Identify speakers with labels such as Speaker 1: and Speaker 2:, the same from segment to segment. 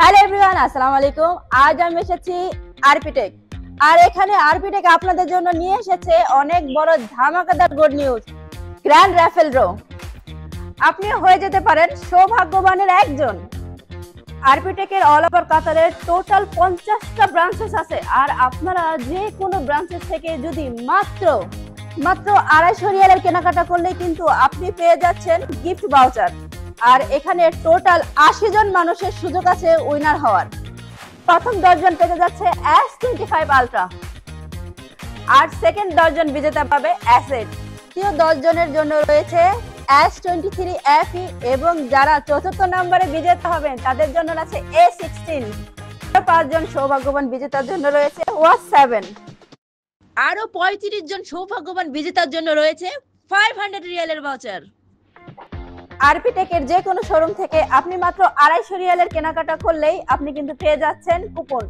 Speaker 1: Hello everyone, আসসালামু আলাইকুম। আজ আমি এসেছি আরপিটেক, আর এখানে আরপিটেক আপনাদের জন্য নিয়ে এসেছে অনেক বড় ধামাকাদার good news, grand raffle draw. আপনি হয়ে যেতে পারেন সৌভাগ্যবানের একজন। আরপিটেকের অল ওভার কাতারের টোটাল 50টা ব্রাঞ্চেস আছে, আর আপনারা যে কোনো ব্রাঞ্চেস থেকে যদি মাত্র 250 রিয়ালের কেনাকাটা করলেই কিন্তু আপনি পেয়ে যাচ্ছেন গিফট ভাউচার। আর এখানে টোটাল 80 জন মানুষের সুযোগ আছে উইনার হওয়ার। প্রথম 10 জন পেতে যাচ্ছে S25 আলট্রা, আর সেকেন্ড 10 জন বিজেতা পাবে অ্যাসেট। তৃতীয় 10 জনের জন্য রয়েছে S23 FE, এবং যারা চতুর্থ নম্বরে বিজেতা হবেন তাদের জন্য আছে A16। 5 জন সৌভাগ্যবান বিজেতার জন্য রয়েছে ওয়াচ 7। আরো 35 জন সৌভাগ্যবান বিজেতার জন্য রয়েছে 500 রিয়ালের ভাউচার। আরপিটেকের যে কোনো শোরুম থেকে আপনি মাত্র 250 রিয়ালের কেনাকাটা করলেই আপনি কিন্তু পেয়ে যাচ্ছেন কুপন।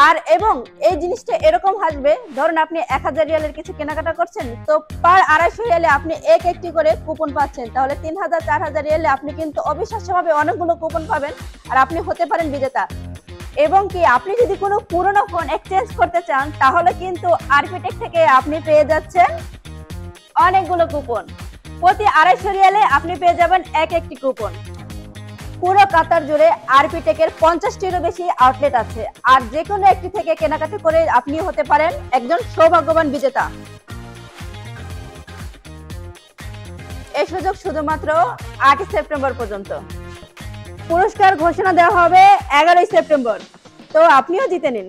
Speaker 1: আর এবং এই জিনিসটা এরকম আসবে, ধরুন আপনি 1000 রিয়ালের কিছু কেনাকাটা করছেন, তো পার 250 রিয়ালে আপনি একটি করে কুপন পাচ্ছেন। তাহলে 3000 4000 রিয়ালে আপনি কিন্তু অবিশ্বাস্যভাবে অনেকগুলো কুপন পাবেন, আর আপনি হতে পারেন বিজেতা। এবং কি আপনি যদি কোনো পুরনো ফোন এক্সচেঞ্জ করতে চান, তাহলে কিন্তু আরপিটেক থেকে আপনি পেয়ে যাচ্ছেন অনেকগুলো কুপন। প্রতি 250 রিয়ালে আপনি পেয়ে যাবেন একটি কুপন। পুরো কাতার জুড়ে আরপিটেকের 50টিরও বেশি আউটলেট আছে, আর যে কোনো একটি থেকে কেনাকাটা করে আপনি হতে পারেন একজন সৌভাগ্যবান বিজেতা। এই সুযোগ শুধুমাত্র 8 সেপ্টেম্বর পর্যন্ত। পুরস্কার ঘোষণা দেওয়া হবে 11 সেপ্টেম্বর, তো আপনিও জিতে নিন।